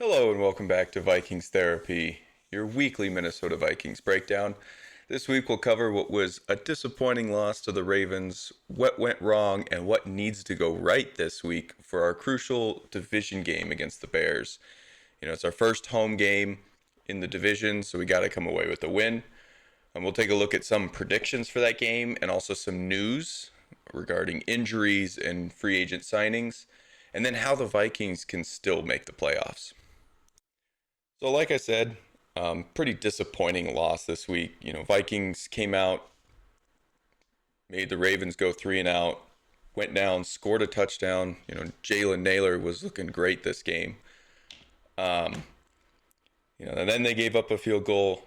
Hello and welcome back to Vikings Therapy, your weekly Minnesota Vikings breakdown. This week we'll cover what was a disappointing loss to the Ravens, what went wrong, and what needs to go right this week for our crucial division game against the Bears. It's our first home game in the division, so we got to come away with a win. And we'll take a look at some predictions for that game and also some news regarding injuries and free agent signings, and then how the Vikings can still make the playoffs. So, like I said, pretty disappointing loss this week. Vikings came out, made the Ravens go three and out, went down, scored a touchdown. Jalen Naylor was looking great this game. Um, and then they gave up a field goal,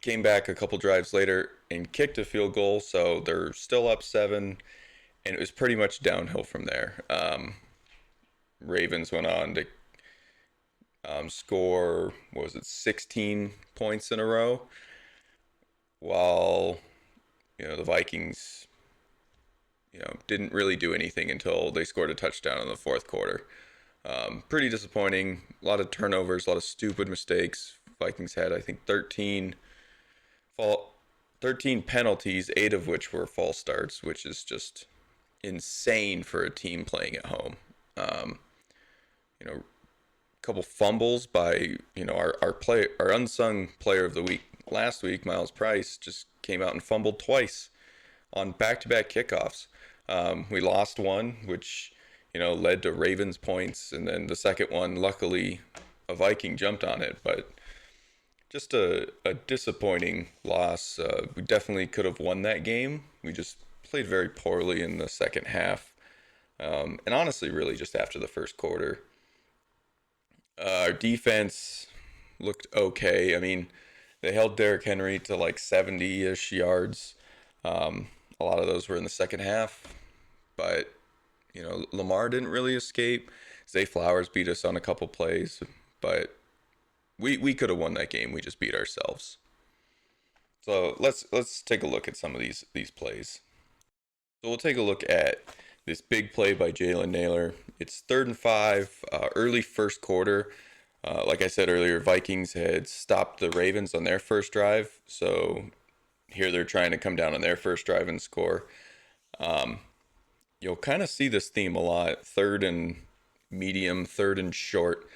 came back a couple drives later and kicked a field goal. So they're still up seven, and it was pretty much downhill from there. Ravens went on to score, what was it, 16 points in a row, while the Vikings didn't really do anything until they scored a touchdown in the fourth quarter. Pretty disappointing. A lot of turnovers, a lot of stupid mistakes. Vikings had, I think, 13 penalties, 8 of which were false starts, which is just insane for a team playing at home. Couple fumbles by our unsung player of the week last week, Miles Price, just came out and fumbled twice on back-to-back kickoffs. We lost one, which led to Ravens points, and then the second one, luckily, a Viking jumped on it, but just a disappointing loss. We definitely could have won that game. We just played very poorly in the second half, and honestly, really just after the first quarter. Our defense looked okay. I mean, they held Derrick Henry to like 70-ish yards. A lot of those were in the second half, but Lamar didn't really escape. Zay Flowers beat us on a couple plays, but we could have won that game. We just beat ourselves. So let's take a look at some of these plays. So we'll take a look at this big play by Jalen Naylor. It's 3rd and 5, early first quarter. Like I said earlier, Vikings had stopped the Ravens on their first drive. So here they're trying to come down on their first drive and score. You'll kind of see this theme a lot. 3rd and medium, 3rd and short.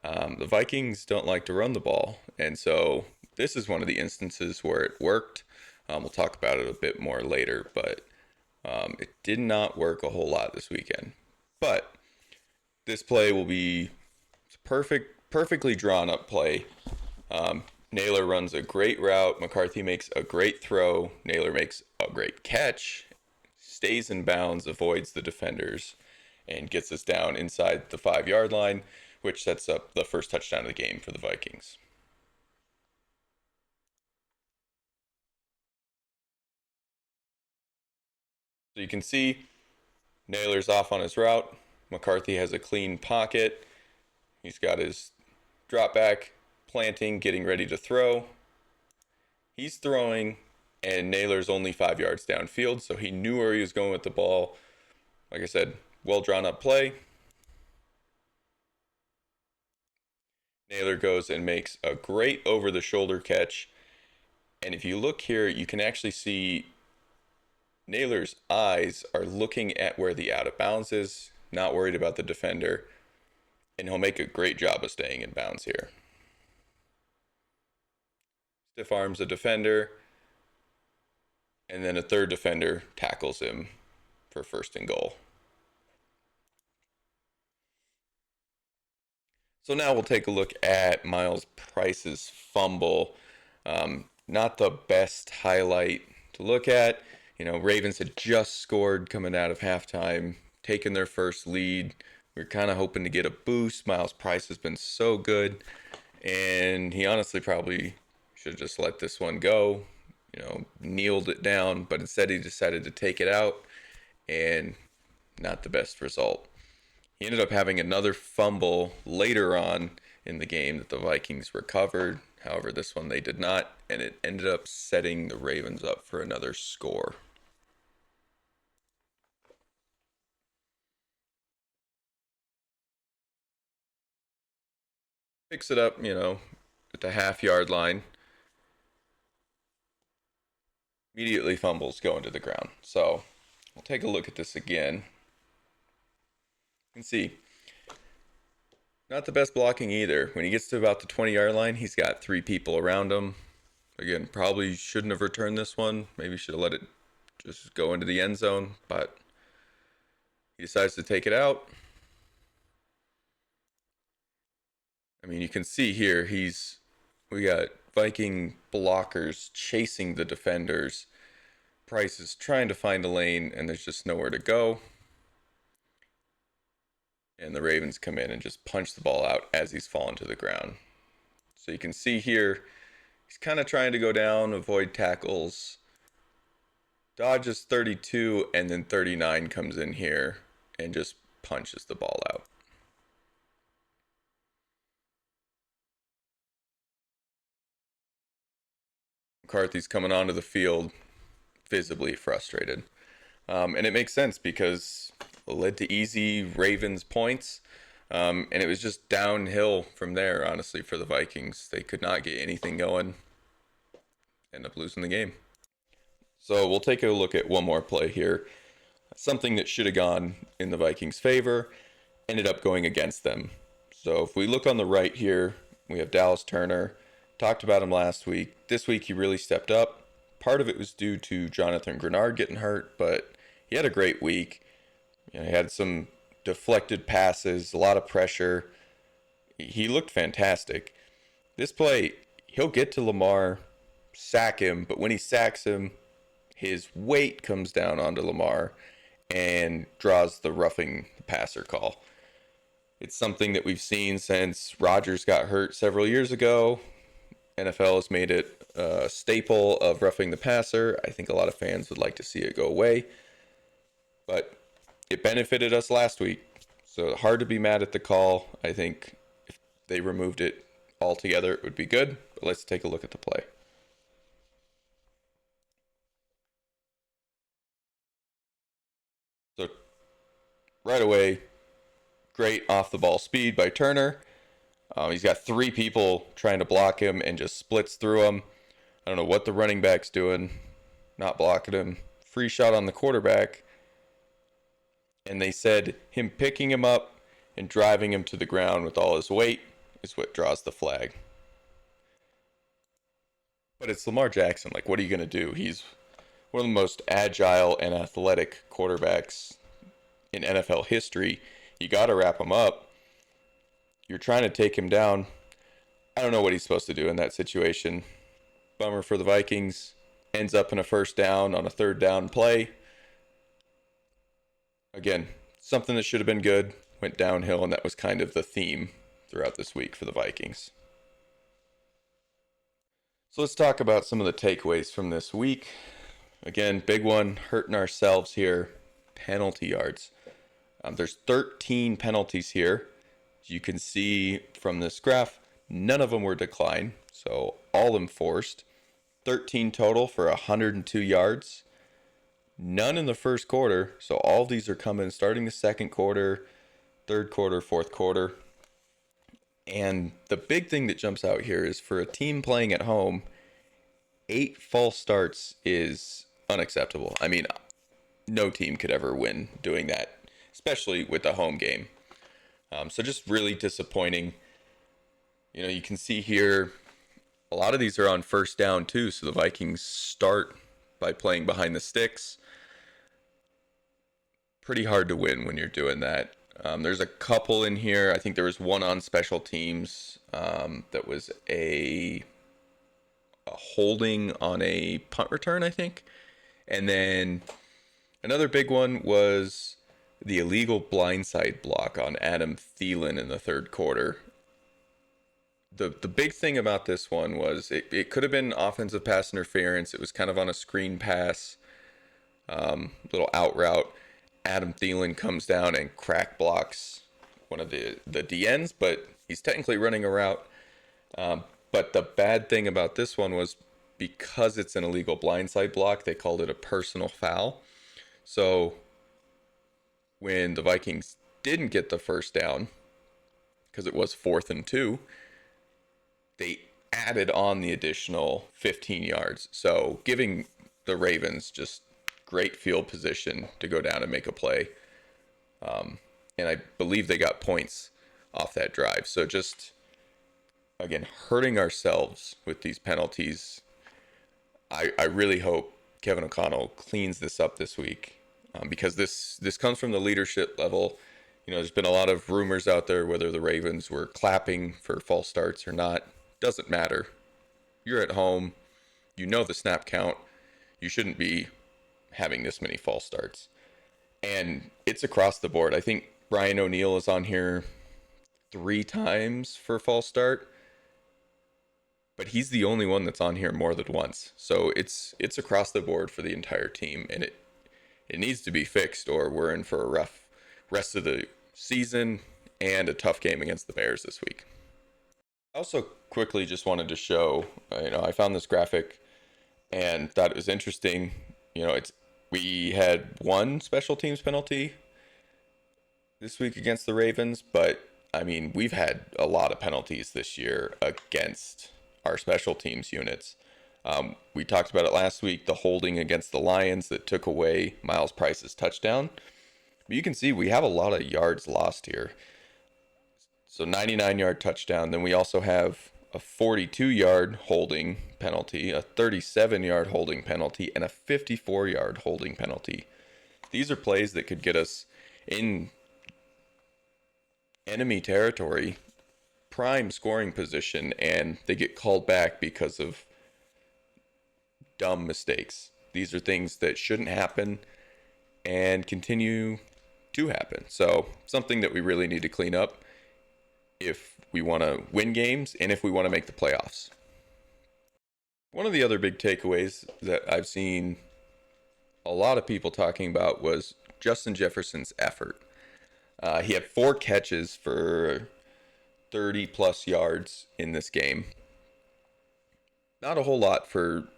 The Vikings don't like to run the ball. And so this is one of the instances where it worked. We'll talk about it a bit more later, but it did not work a whole lot this weekend. But this play will be perfectly drawn up play. Naylor runs a great route. McCarthy makes a great throw. Naylor makes a great catch, stays in bounds, avoids the defenders, and gets us down inside the 5-yard line, which sets up the first touchdown of the game for the Vikings. So you can see Naylor's off on his route. McCarthy has a clean pocket. He's got his drop back, planting, getting ready to throw. He's throwing, and Naylor's only 5 yards downfield, so he knew where he was going with the ball. Like I said, well drawn up play. Naylor goes and makes a great over the shoulder catch. And if you look here, you can actually see Naylor's eyes are looking at where the out of bounds is, not worried about the defender, and he'll make a great job of staying in bounds here. Stiff arms a defender, and then a third defender tackles him for 1st and goal. So now we'll take a look at Miles Price's fumble. Not the best highlight to look at. Ravens had just scored coming out of halftime, taken their first lead. We are kind of hoping to get a boost. Miles Price has been so good, and he honestly probably should have just let this one go, kneeled it down, but instead he decided to take it out, and not the best result. He ended up having another fumble later on in the game that the Vikings recovered. However, this one they did not, and it ended up setting the Ravens up for another score. Picks it up, at the half-yard line, immediately fumbles going to the ground. So we'll take a look at this again. You can see, not the best blocking either. When he gets to about the 20-yard line, he's got three people around him. Again, probably shouldn't have returned this one. Maybe should have let it just go into the end zone, but he decides to take it out. I mean, you can see here, we got Viking blockers chasing the defenders. Price is trying to find a lane, and there's just nowhere to go. And the Ravens come in and just punch the ball out as he's falling to the ground. So you can see here, he's kind of trying to go down, avoid tackles. Dodges 32, and then 39 comes in here and just punches the ball out. McCarthy's coming onto the field visibly frustrated. And it makes sense because it led to easy Ravens points. And it was just downhill from there, honestly, for the Vikings. They could not get anything going. End up losing the game. So we'll take a look at one more play here. Something that should have gone in the Vikings' favor ended up going against them. So if we look on the right here, we have Dallas Turner. Talked about him last week. This week he really stepped up. Part of it was due to Jonathan Grenard getting hurt, but he had a great week. He had some deflected passes, a lot of pressure. He looked fantastic. This play, he'll get to Lamar, sack him, but when he sacks him, his weight comes down onto Lamar and draws the roughing the passer call. It's something that we've seen since Rodgers got hurt several years ago. NFL has made it a staple of roughing the passer. I think a lot of fans would like to see it go away, but it benefited us last week. So hard to be mad at the call. I think if they removed it altogether, it would be good. But let's take a look at the play. So right away, great off the ball speed by Turner. He's got three people trying to block him and just splits through him. I don't know what the running back's doing, not blocking him. Free shot on the quarterback. And they said him picking him up and driving him to the ground with all his weight is what draws the flag. But it's Lamar Jackson. Like, what are you going to do? He's one of the most agile and athletic quarterbacks in NFL history. You got to wrap him up. You're trying to take him down. I don't know what he's supposed to do in that situation. Bummer for the Vikings. Ends up in a first down on a third down play. Again, something that should have been good went downhill, and that was kind of the theme throughout this week for the Vikings. So let's talk about some of the takeaways from this week. Again, big one, hurting ourselves here. Penalty yards. There's 13 penalties here. You can see from this graph, none of them were declined, so all enforced. 13 total for 102 yards. None in the first quarter, so all of these are coming starting the second quarter, third quarter, fourth quarter. And the big thing that jumps out here is for a team playing at home, 8 false starts is unacceptable. I mean, no team could ever win doing that, especially with a home game. So just really disappointing. You can see here, a lot of these are on first down too. So the Vikings start by playing behind the sticks. Pretty hard to win when you're doing that. There's a couple in here. I think there was one on special teams that was a holding on a punt return, I think. And then another big one was the illegal blindside block on Adam Thielen in the third quarter. The big thing about this one was it could have been offensive pass interference. It was kind of on a screen pass, little out route. Adam Thielen comes down and crack blocks one of the DNs, but he's technically running a route. But the bad thing about this one was because it's an illegal blindside block, they called it a personal foul. So when the Vikings didn't get the first down, because it was 4th and 2, they added on the additional 15 yards. So giving the Ravens just great field position to go down and make a play. And I believe they got points off that drive. So just, again, hurting ourselves with these penalties. I really hope Kevin O'Connell cleans this up this week, because this comes from the leadership level. There's been a lot of rumors out there whether the Ravens were clapping for false starts or not. Doesn't matter. You're at home. You know the snap count. You shouldn't be having this many false starts. And it's across the board. I think Brian O'Neill is on here 3 times for false start, but he's the only one that's on here more than once. So it's across the board for the entire team, and it needs to be fixed, or we're in for a rough rest of the season and a tough game against the Bears this week. I also quickly just wanted to show, I found this graphic and thought it was interesting. It's we had one special teams penalty this week against the Ravens, but I mean, we've had a lot of penalties this year against our special teams units. We talked about it last week, the holding against the Lions that took away Miles Price's touchdown. But you can see we have a lot of yards lost here. So 99-yard touchdown. Then we also have a 42-yard holding penalty, a 37-yard holding penalty, and a 54-yard holding penalty. These are plays that could get us in enemy territory, prime scoring position, and they get called back because of dumb mistakes. These are things that shouldn't happen and continue to happen. So something that we really need to clean up if we want to win games and if we want to make the playoffs. One of the other big takeaways that I've seen a lot of people talking about was Justin Jefferson's effort. He had 4 catches for 30 plus yards in this game. Not a whole lot for,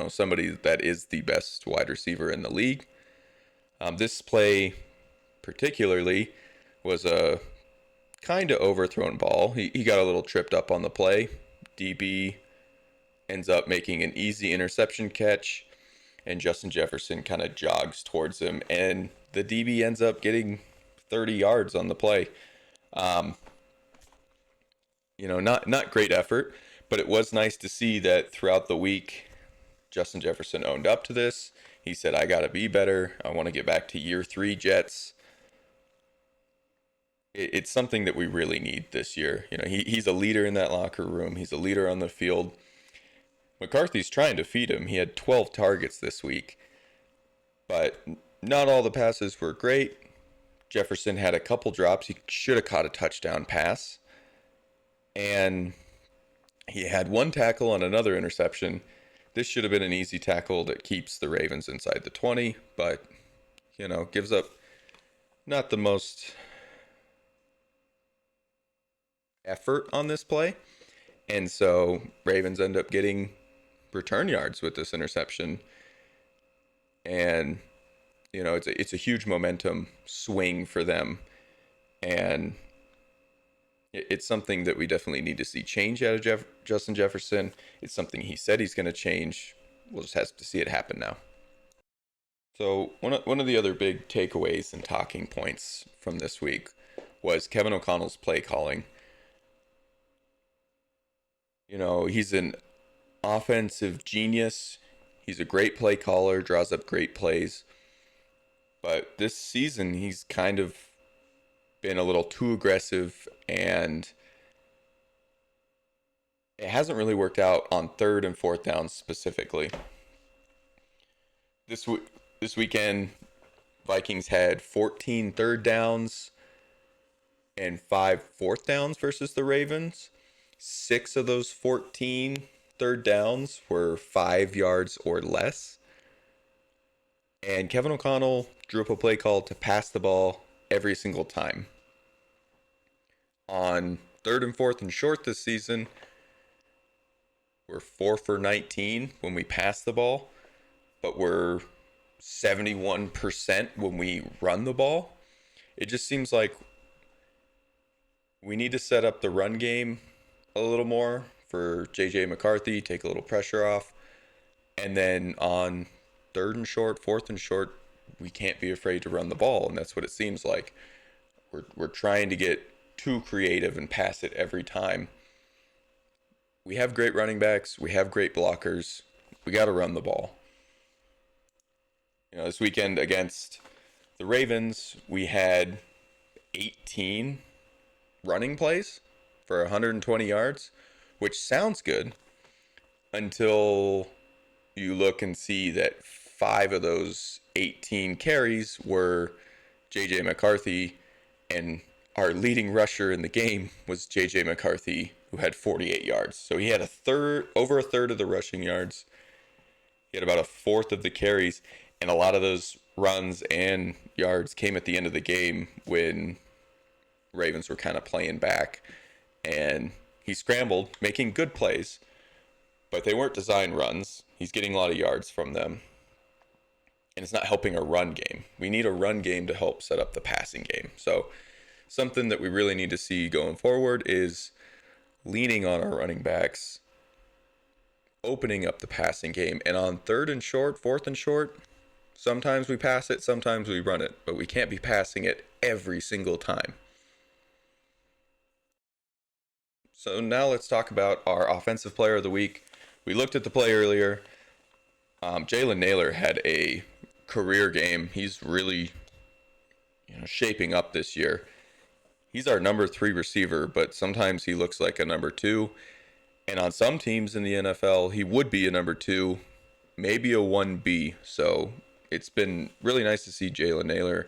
somebody that is the best wide receiver in the league. This play particularly was a kind of overthrown ball. He got a little tripped up on the play. DB ends up making an easy interception catch, and Justin Jefferson kind of jogs towards him, and the DB ends up getting 30 yards on the play. Not great effort, but it was nice to see that throughout the week, Justin Jefferson owned up to this. He said, I got to be better. I want to get back to year 3 Jets. It's something that we really need this year. He's a leader in that locker room. He's a leader on the field. McCarthy's trying to feed him. He had 12 targets this week, but not all the passes were great. Jefferson had a couple drops. He should have caught a touchdown pass. And he had 1 tackle on another interception. This should have been an easy tackle that keeps the Ravens inside the 20, but, gives up not the most effort on this play. And so Ravens end up getting return yards with this interception. And, it's a huge momentum swing for them. And it's something that we definitely need to see change out of Justin Jefferson. It's something he said he's going to change. We'll just have to see it happen now. So one of the other big takeaways and talking points from this week was Kevin O'Connell's play calling. He's an offensive genius. He's a great play caller, draws up great plays. But this season, he's kind of been a little too aggressive, and it hasn't really worked out on 3rd and 4th downs specifically. This weekend, Vikings had 14 third downs and 5 4th downs versus the Ravens. 6 of those 14 third downs were 5 yards or less. And Kevin O'Connell drew up a play call to pass the ball every single time. On 3rd and 4th and short this season, we're 4 for 19 when we pass the ball, but we're 71% when we run the ball. It just seems like we need to set up the run game a little more for JJ McCarthy, take a little pressure off. And then on third and short, fourth and short, we can't be afraid to run the ball. And that's what it seems like. We're trying to get too creative and pass it every time. We have great running backs. We have great blockers. We got to run the ball. This weekend against the Ravens, we had 18 running plays for 120 yards, which sounds good until you look and see that 5 of those 18 carries were JJ McCarthy, and our leading rusher in the game was JJ McCarthy, who had 48 yards. So he had over a third of the rushing yards. He had about a fourth of the carries, and a lot of those runs and yards came at the end of the game when Ravens were kind of playing back. And he scrambled, making good plays, but they weren't design runs. He's getting a lot of yards from them, and it's not helping our run game. We need a run game to help set up the passing game. So something that we really need to see going forward is leaning on our running backs, opening up the passing game. And on third and short, fourth and short, sometimes we pass it, sometimes we run it, but we can't be passing it every single time. So now let's talk about our offensive player of the week. We looked at the play earlier. Jalen Nailor had a career game. He's really shaping up this year. He's our number 3 receiver, but sometimes he looks like a number 2. And on some teams in the NFL, he would be a number 2, maybe a 1B. So it's been really nice to see Jalen Nailor,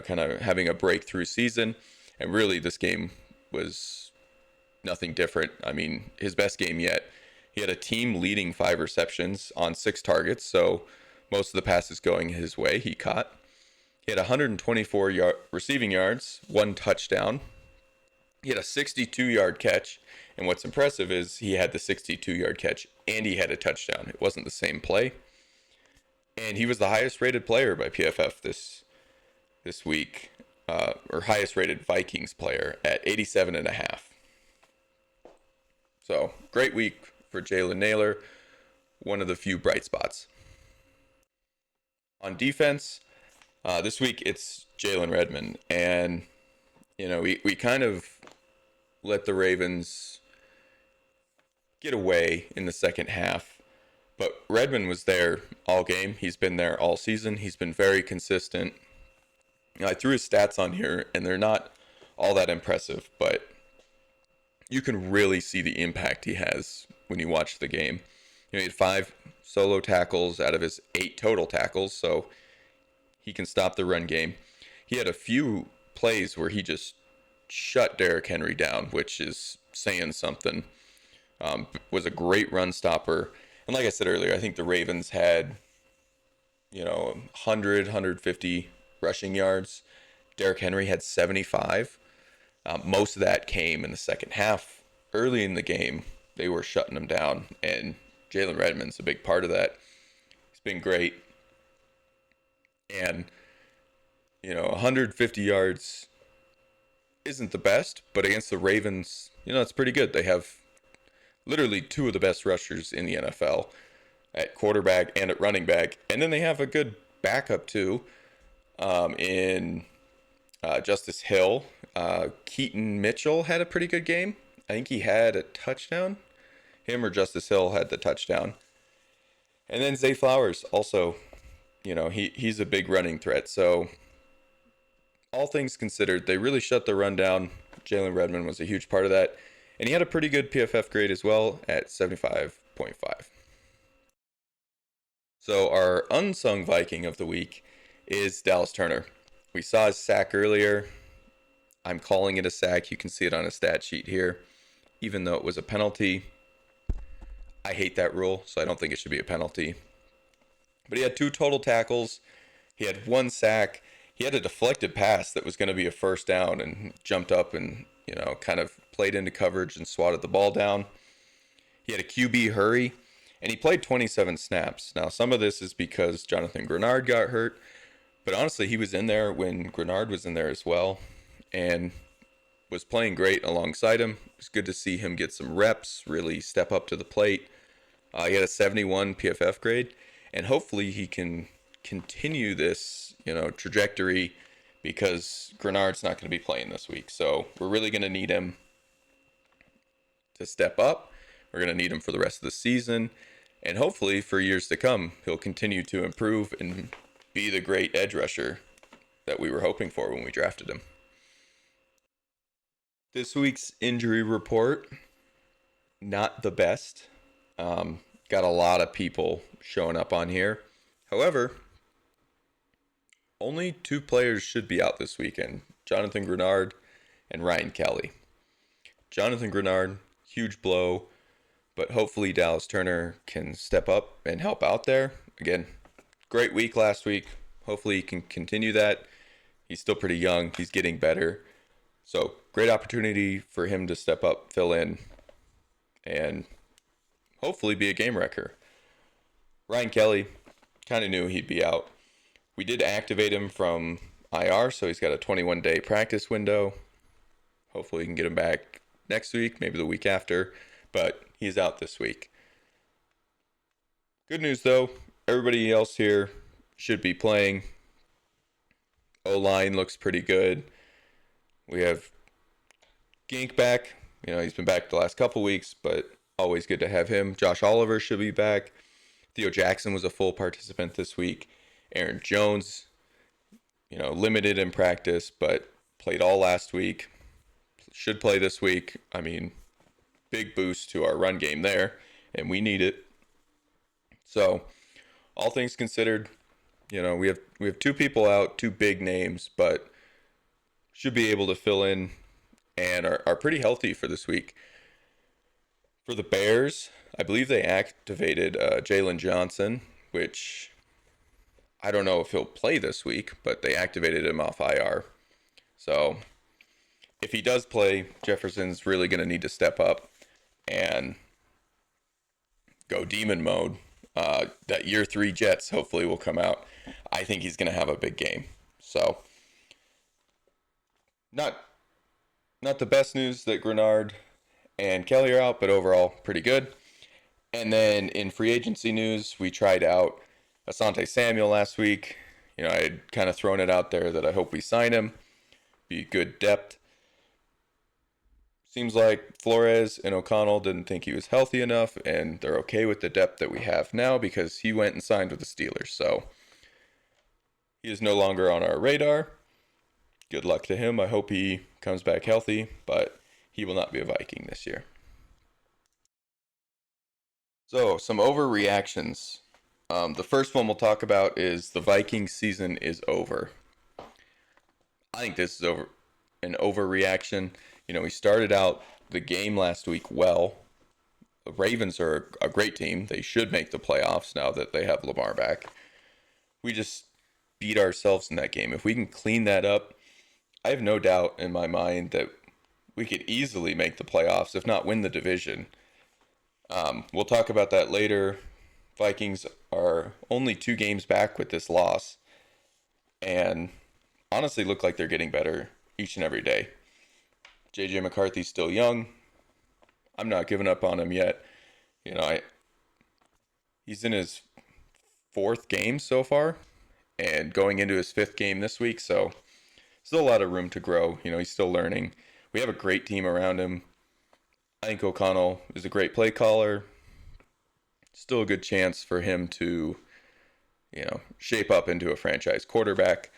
kind of having a breakthrough season. And really, this game was nothing different. I mean, his best game yet. He had a team leading 5 receptions on 6 targets, so most of the passes going his way he caught. He had 124 receiving yards, 1 touchdown. He had a 62-yard catch, and what's impressive is he had the 62-yard catch and he had a touchdown. It wasn't the same play. And he was the highest rated player by PFF this week, or highest rated Vikings player at 87.5. So, great week for Jalen Nailor, one of the few bright spots. On defense, this week it's Jalen Redmond, and we kind of let the Ravens get away in the second half, but Redmond was there all game. He's been there all season. He's been very consistent. I threw his stats on here, and they're not all that impressive, but you can really see the impact he has when you watch the game. He had 5 solo tackles out of his 8 total tackles, so he can stop the run game. He had a few plays where he just shut Derrick Henry down, which is saying something. Was a great run stopper. And like I said earlier, I think the Ravens had, 100, 150 rushing yards. Derrick Henry had 75. Most of that came in the second half. Early in the game, they were shutting him down, and Jalen Redmond's a big part of that. He's been great. And, 150 yards isn't the best, but against the Ravens, it's pretty good. They have literally 2 of the best rushers in the NFL at quarterback and at running back. And then they have a good backup, too, in Justice Hill. Keaton Mitchell had a pretty good game. I think he had a touchdown. Him or Justice Hill had the touchdown. And then Zay Flowers also, he's a big running threat. So all things considered, they really shut the run down. Jalen Redmond was a huge part of that. And he had a pretty good PFF grade as well at 75.5. So our unsung Viking of the week is Dallas Turner. We saw his sack earlier. I'm calling it a sack. You can see it on a stat sheet here. Even though it was a penalty, I hate that rule, so I don't think it should be a penalty. But he had 2 total tackles. He had 1 sack. He had a deflected pass that was going to be a first down and jumped up and, kind of played into coverage and swatted the ball down. He had a QB hurry, and he played 27 snaps. Now, some of this is because Jonathan Grenard got hurt, but honestly, he was in there when Grenard was in there as well. And was playing great alongside him. It's good to see him get some reps, really step up to the plate. He had a 71 PFF grade, and hopefully he can continue this, trajectory because Grenard's not going to be playing this week. So we're really going to need him to step up. We're going to need him for the rest of the season, and hopefully for years to come, he'll continue to improve and be the great edge rusher that we were hoping for when we drafted him. This week's injury report, not the best. Got a lot of people showing up on here. However, only 2 players should be out this weekend. Jonathan Grenard and Ryan Kelly. Jonathan Grenard, huge blow, but hopefully Dallas Turner can step up and help out there. Again, great week last week. Hopefully he can continue that. He's still pretty young. He's getting better. So, great opportunity for him to step up, fill in, and hopefully be a game wrecker. Ryan Kelly, kind of knew he'd be out. We did activate him from IR, so he's got a 21-day practice window. Hopefully we can get him back next week, maybe the week after, but he's out this week. Good news, though, everybody else here should be playing. O-line looks pretty good. We have Gink back. He's been back the last couple weeks, but always good to have him. Josh Oliver should be back. Theo Jackson was a full participant this week. Aaron Jones, limited in practice, but played all last week. Should play this week. I mean, big boost to our run game there, and we need it. So, all things considered, we have 2 people out, 2 big names, but should be able to fill in and are pretty healthy for this week. For the Bears, I believe they activated Jalen Johnson, which I don't know if he'll play this week, but they activated him off IR. So if he does play, Jefferson's really going to need to step up and go demon mode. That year 3 Jets hopefully will come out. I think he's going to have a big game. So not the best news that Grenard and Kelly are out, but overall pretty good. And then in free agency news, we tried out Asante Samuel last week. I had kind of thrown it out there that I hope we sign him. Be good depth. Seems like Flores and O'Connell didn't think he was healthy enough, and they're okay with the depth that we have now because he went and signed with the Steelers. So he is no longer on our radar. Good luck to him. I hope he comes back healthy, but he will not be a Viking this year. So, some overreactions. The first one we'll talk about is the Vikings season is over. I think this is an overreaction. We started out the game last week well. The Ravens are a great team. They should make the playoffs now that they have Lamar back. We just beat ourselves in that game. If we can clean that up, I have no doubt in my mind that we could easily make the playoffs, if not win the division. We'll talk about that later. Vikings are only 2 games back with this loss, and honestly look like they're getting better each and every day. JJ McCarthy's still young. I'm not giving up on him yet. He's in his 4th game so far, and going into his 5th game this week, so still a lot of room to grow. He's still learning. We have a great team around him. I think O'Connell is a great play caller. Still a good chance for him to, shape up into a franchise quarterback.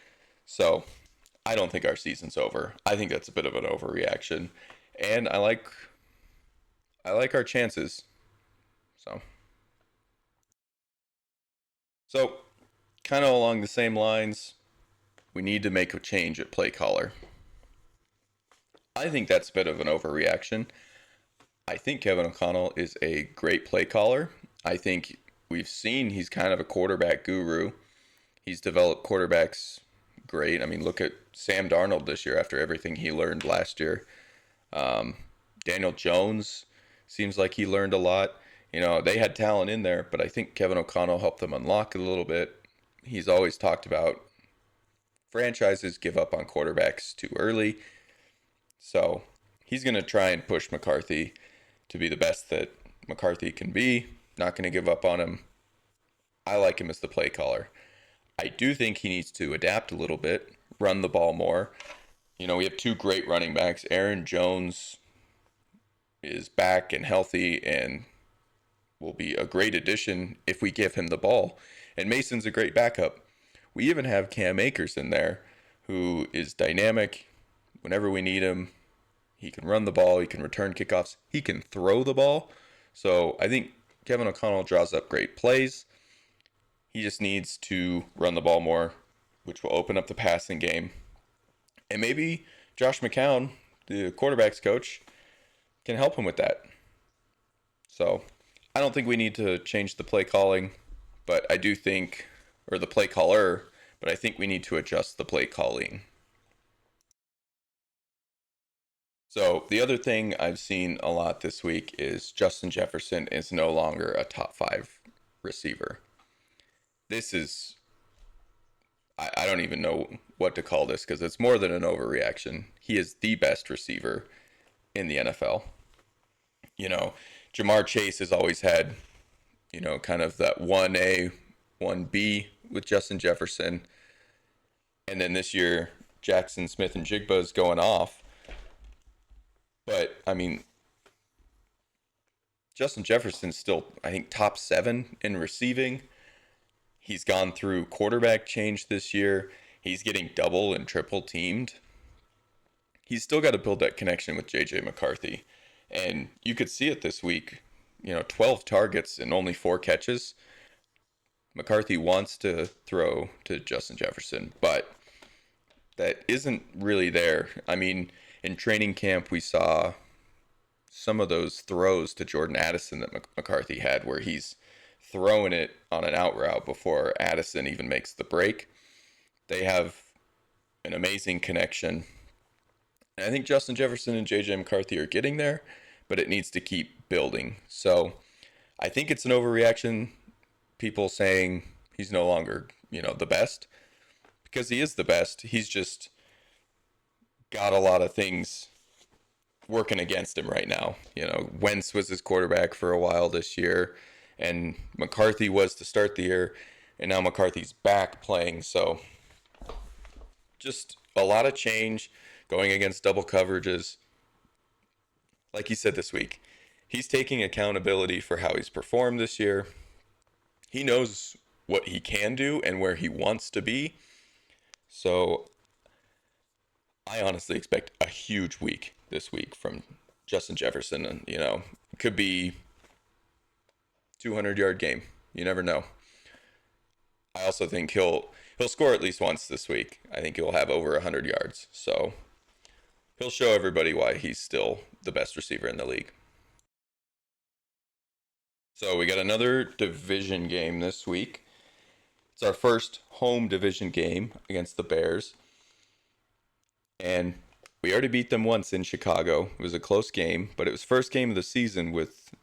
So I don't think our season's over. I think that's a bit of an overreaction. And I like our chances. So kind of along the same lines, we need to make a change at play caller. I think that's a bit of an overreaction. I think Kevin O'Connell is a great play caller. I think we've seen he's kind of a quarterback guru. He's developed quarterbacks great. I mean, look at Sam Darnold this year after everything he learned last year. Daniel Jones seems like he learned a lot. They had talent in there, but I think Kevin O'Connell helped them unlock it a little bit. He's always talked about franchises give up on quarterbacks too early. So he's going to try and push McCarthy to be the best that McCarthy can be. Not going to give up on him. I like him as the play caller. I do think he needs to adapt a little bit, run the ball more. We have two great running backs. Aaron Jones is back and healthy and will be a great addition if we give him the ball. And Mason's a great backup. We even have Cam Akers in there, who is dynamic whenever we need him. He can run the ball, he can return kickoffs, he can throw the ball. So I think Kevin O'Connell draws up great plays. He just needs to run the ball more, which will open up the passing game. And maybe Josh McCown, the quarterback's coach, can help him with that. So I don't think we need to change the play calling, but I do think, or the play caller, but I think we need to adjust the play calling. So the other thing I've seen a lot this week is Justin Jefferson is no longer a top 5 receiver. This is, I don't even know what to call this because it's more than an overreaction. He is the best receiver in the NFL. Jamar Chase has always had, kind of that 1A, 1B with Justin Jefferson. And then this year, Jackson Smith and Jigba is going off. But, Justin Jefferson's still, I think, top 7 in receiving. He's gone through quarterback change this year. He's getting double and triple teamed. He's still got to build that connection with J.J. McCarthy. And you could see it this week. 12 targets and only 4 catches. McCarthy wants to throw to Justin Jefferson, but that isn't really there. In training camp, we saw some of those throws to Jordan Addison that McCarthy had where he's throwing it on an out route before Addison even makes the break. They have an amazing connection. And I think Justin Jefferson and J.J. McCarthy are getting there, but it needs to keep building. So I think it's an overreaction. People saying he's no longer, the best, because he is the best. He's just got a lot of things working against him right now. Wentz was his quarterback for a while this year, and McCarthy was to start the year, and now McCarthy's back playing. So just a lot of change going against double coverages. Like he said this week, he's taking accountability for how he's performed this year. He knows what he can do and where he wants to be. So I honestly expect a huge week this week from Justin Jefferson. And, it could be 200-yard game. You never know. I also think he'll score at least once this week. I think he'll have over 100 yards. So he'll show everybody why he's still the best receiver in the league. So we got another division game this week. It's our first home division game against the Bears. And we already beat them once in Chicago. It was a close game, but it was first game of the season with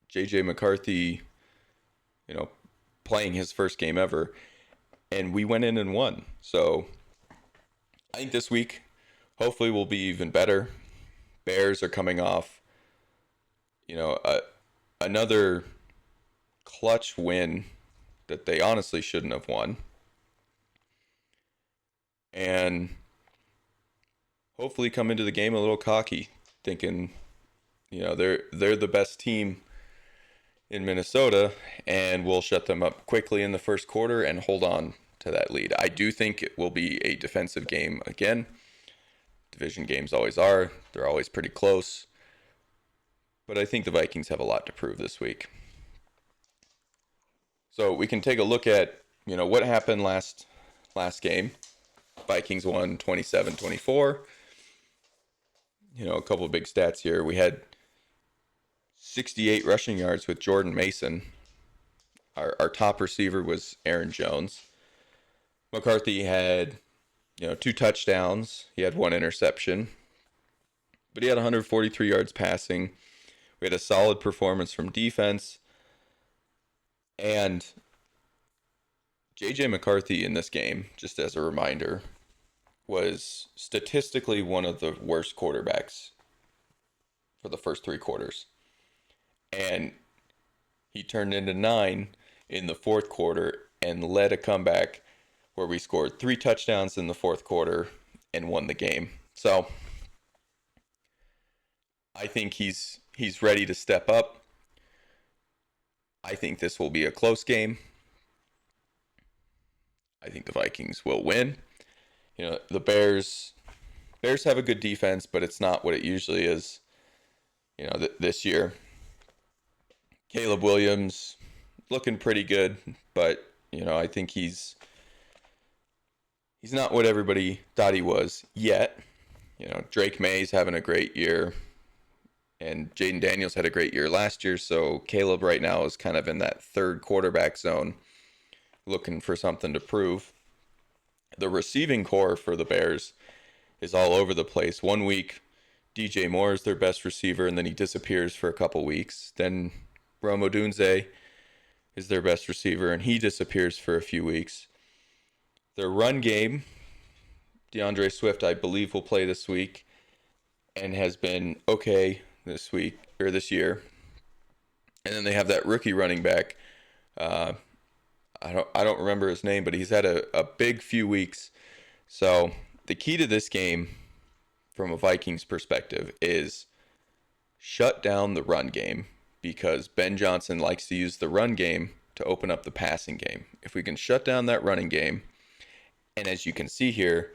J.J. McCarthy, playing his first game ever. And we went in and won. So I think this week, hopefully, will be even better. Bears are coming off, another clutch win that they honestly shouldn't have won. And hopefully come into the game a little cocky, thinking, they're the best team in Minnesota, and we'll shut them up quickly in the first quarter and hold on to that lead. I do think it will be a defensive game again. Division games always are. They're always pretty close. But I think the Vikings have a lot to prove this week. So we can take a look at, what happened last game. Vikings won 27-24. A couple of big stats here. We had 68 rushing yards with Jordan Mason. Our top receiver was Aaron Jones. McCarthy had, 2 touchdowns. He had 1 interception. But he had 143 yards passing. We had a solid performance from defense. And J.J. McCarthy in this game, just as a reminder, was statistically one of the worst quarterbacks for the first three quarters. And he turned into nine in the fourth quarter and led a comeback where we scored three touchdowns in the fourth quarter and won the game. So I think he's ready to step up. I think this will be a close game. I think the Vikings will win. You know, the Bears have a good defense, but it's not what it usually is. You know, this year, Caleb Williams looking pretty good, but you know, I think he's not what everybody thought he was yet. You know, Drake May's having a great year, and Jaden Daniels had a great year last year. So Caleb right now is kind of in that third quarterback zone, looking for something to prove. The receiving core for the Bears is all over the place. One week, DJ Moore is their best receiver, and then he disappears for a couple weeks. Then Rome Odunze is their best receiver, and he disappears for a few weeks. Their run game, DeAndre Swift, I believe, will play this week and has been okay this week or this year. And then they have that rookie running back. Uh, I don't remember his name, but he's had a big few weeks. So the key to this game, from a Vikings perspective, is shut down the run game, because Ben Johnson likes to use the run game to open up the passing game. If we can shut down that running game, and as you can see here,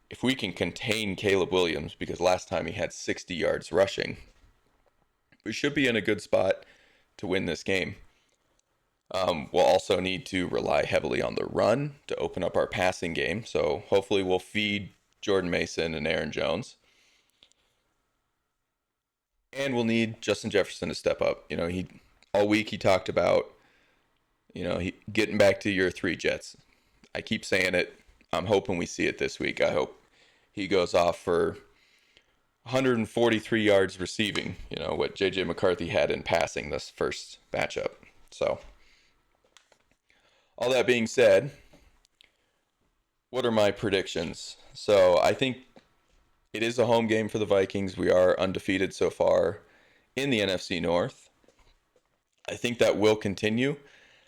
if we can contain Caleb Williams, because last time he had 60 yards rushing, we should be in a good spot to win this game. We'll also need to rely heavily on the run to open up our passing game. So hopefully we'll feed Jordan Mason and Aaron Jones. And we'll need Justin Jefferson to step up. You know, he all week he talked about, you know, he getting back to your three Jets. I keep saying it. I'm hoping we see it this week. I hope he goes off for 143 yards receiving, you know, what JJ McCarthy had in passing this first matchup. So, all that being said, what are my predictions? So, I think it is a home game for the Vikings. We are undefeated so far in the NFC North. I think that will continue.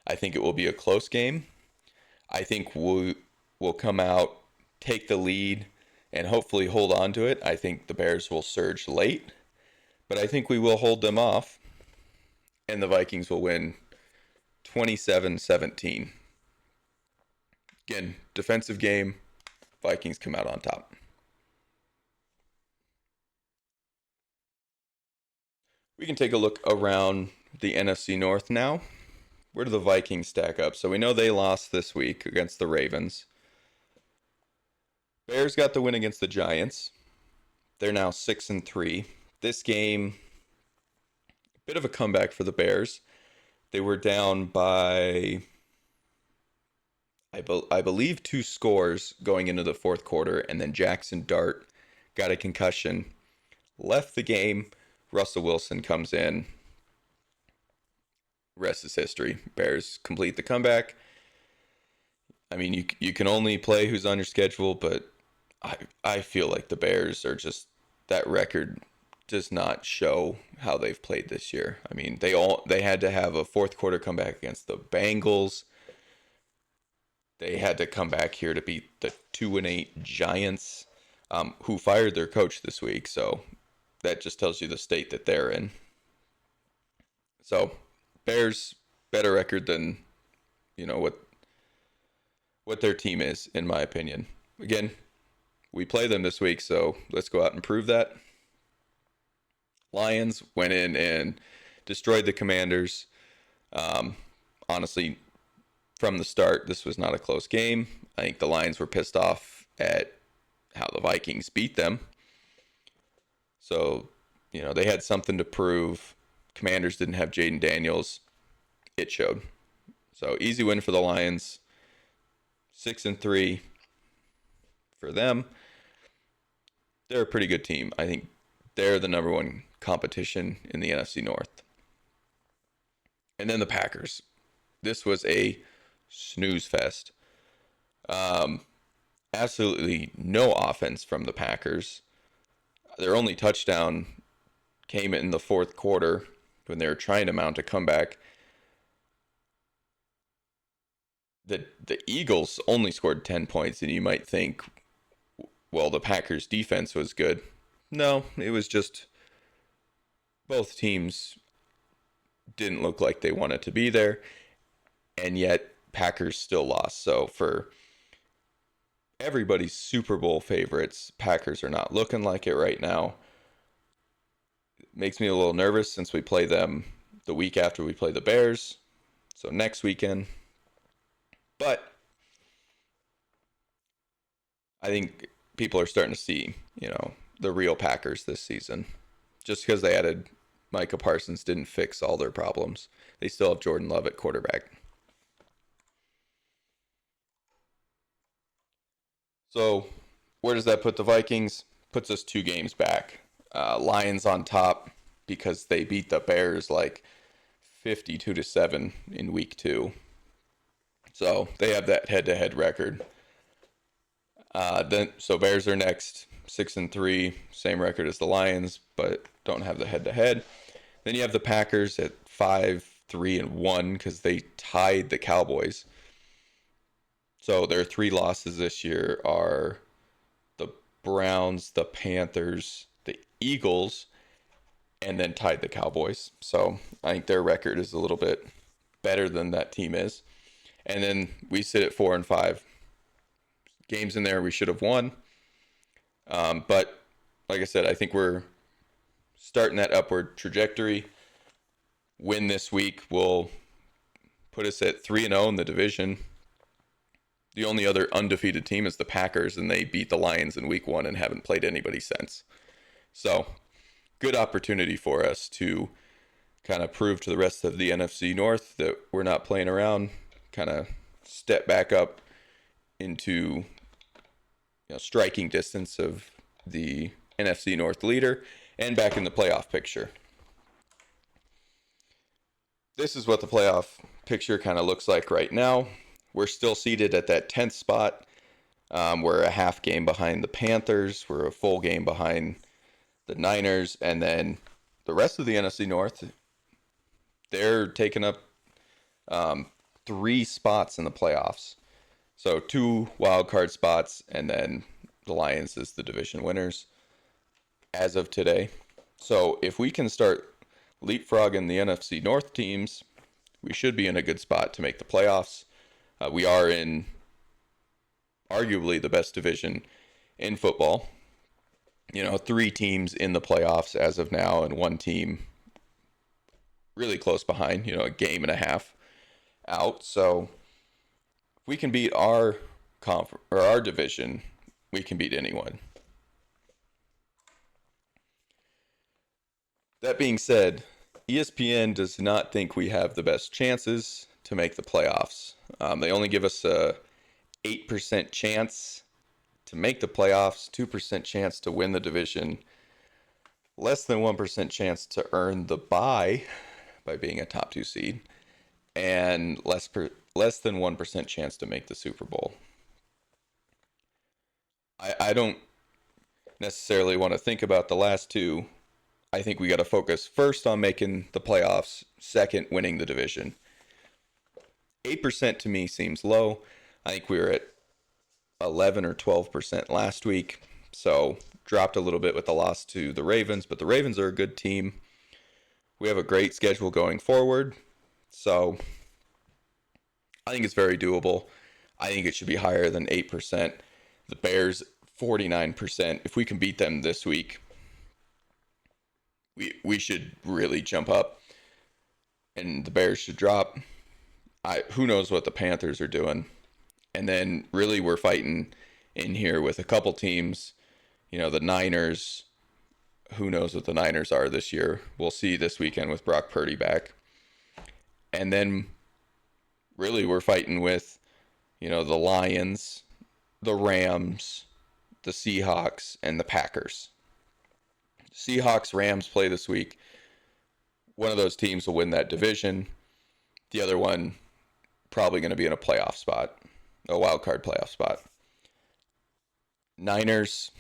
I think it will be a close game. I think we'll come out, take the lead, and hopefully hold on to it. I think the Bears will surge late, but I think we will hold them off, and the Vikings will win 27-17. Again, defensive game, Vikings come out on top. We can take a look around the NFC North now. Where do the Vikings stack up? So we know they lost this week against the Ravens. Bears got the win against the Giants. They're now 6-3. This game, a bit of a comeback for the Bears. They were down by, I believe, 2 scores going into the fourth quarter, and then Jackson Dart got a concussion, left the game. Russell Wilson comes in. Rest is history. Bears complete the comeback. I mean, you can only play who's on your schedule, but I feel like the Bears are just, that record does not show how they've played this year. I mean, they had to have a fourth quarter comeback against the Bengals. They had to come back here to beat the 2-8 Giants, who fired their coach this week. So that just tells you the state that they're in. So Bears better record than, you know, what their team is, in my opinion. Again, we play them this week, so let's go out and prove that. Lions went in and destroyed the Commanders. Honestly, from the start, this was not a close game. I think the Lions were pissed off at how the Vikings beat them. So, you know, they had something to prove. Commanders didn't have Jaden Daniels. It showed. So, easy win for the Lions. 6-3 for them. They're a pretty good team. I think they're the number one competition in the NFC North. And then the Packers. This was a snooze fest. absolutely no offense from the Packers. Their only touchdown came in the fourth quarter when they were trying to mount a comeback. The Eagles only scored 10 points, and you might think, well, the Packers' defense was good. No, it was just both teams didn't look like they wanted to be there, and yet Packers still lost. So for everybody's Super Bowl favorites, Packers are not looking like it right now. It makes me a little nervous since we play them the week after we play the Bears. So next weekend. But I think people are starting to see, the real Packers this season. Just because they added Micah Parsons didn't fix all their problems. They still have Jordan Love at quarterback. So where does that put the Vikings? Puts us 2 games back. Lions on top because they beat the Bears like 52-7 in week 2. So they have that head-to-head record. So Bears are next, 6-3, same record as the Lions, but don't have the head-to-head. Then you have the Packers at 5-3-1 because they tied the Cowboys. So their 3 losses this year are the Browns, the Panthers, the Eagles, and then tied the Cowboys. So I think their record is a little bit better than that team is. And then we sit at 4-5. Games in there we should have won. But like I said, I think we're starting that upward trajectory. Win this week will put us at 3-0 in the division. The only other undefeated team is the Packers, and they beat the Lions in week 1 and haven't played anybody since. So, good opportunity for us to kind of prove to the rest of the NFC North that we're not playing around, kind of step back up into striking distance of the NFC North leader and back in the playoff picture. This is what the playoff picture kind of looks like right now. We're still seated at that 10th spot. We're a half game behind the Panthers. We're a full game behind the Niners. And then the rest of the NFC North, they're taking up 3 spots in the playoffs. So 2 wild card spots, and then the Lions is the division winners as of today. So if we can start leapfrogging the NFC North teams, we should be in a good spot to make the playoffs. We are in arguably the best division in football. 3 teams in the playoffs as of now, and 1 team really close behind, a game and a half out. So if we can beat our our division, we can beat anyone. That being said, ESPN does not think we have the best chances to make the playoffs. They only give us a 8% chance to make the playoffs, 2% chance to win the division, less than 1% chance to earn the bye by being a top 2 seed, and less than 1% chance to make the Super Bowl. I don't necessarily want to think about the last 2. I think we got to focus first on making the playoffs, second, winning the division. 8% to me seems low. I think we were at 11 or 12% last week, so dropped a little bit with the loss to the Ravens, but the Ravens are a good team. We have a great schedule going forward, so I think it's very doable. I think it should be higher than 8%. The Bears, 49%. If we can beat them this week, we should really jump up, and the Bears should drop. Who knows what the Panthers are doing. And then really we're fighting in here with a couple teams. The Niners, who knows what the Niners are this year. We'll see this weekend with Brock Purdy back. And then really we're fighting with, the Lions, the Rams, the Seahawks, and the Packers. Seahawks, Rams play this week. One of those teams will win that division. The other one probably going to be in a playoff spot, a wild card playoff spot. Niners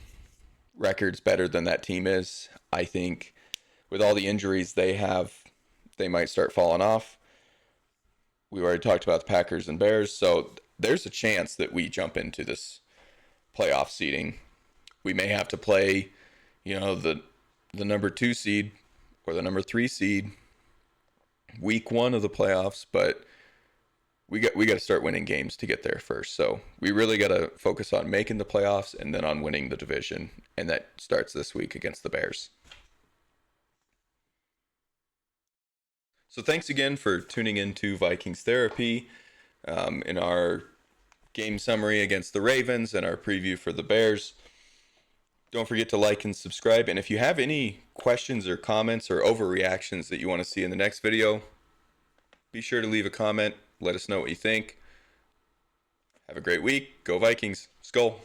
record's better than that team is. I think with all the injuries they have, they might start falling off. We already talked about the Packers and Bears, so there's a chance that we jump into this playoff seeding. We may have to play, the number 2 seed or the number 3 seed week 1 of the playoffs, but we got to start winning games to get there first. So we really got to focus on making the playoffs and then on winning the division, and that starts this week against the Bears. So thanks again for tuning into Vikings Therapy. In our game summary against the Ravens and our preview for the Bears. Don't forget to like and subscribe. And if you have any questions or comments or overreactions that you want to see in the next video, be sure to leave a comment. Let us know what you think. Have a great week. Go Vikings. Skol.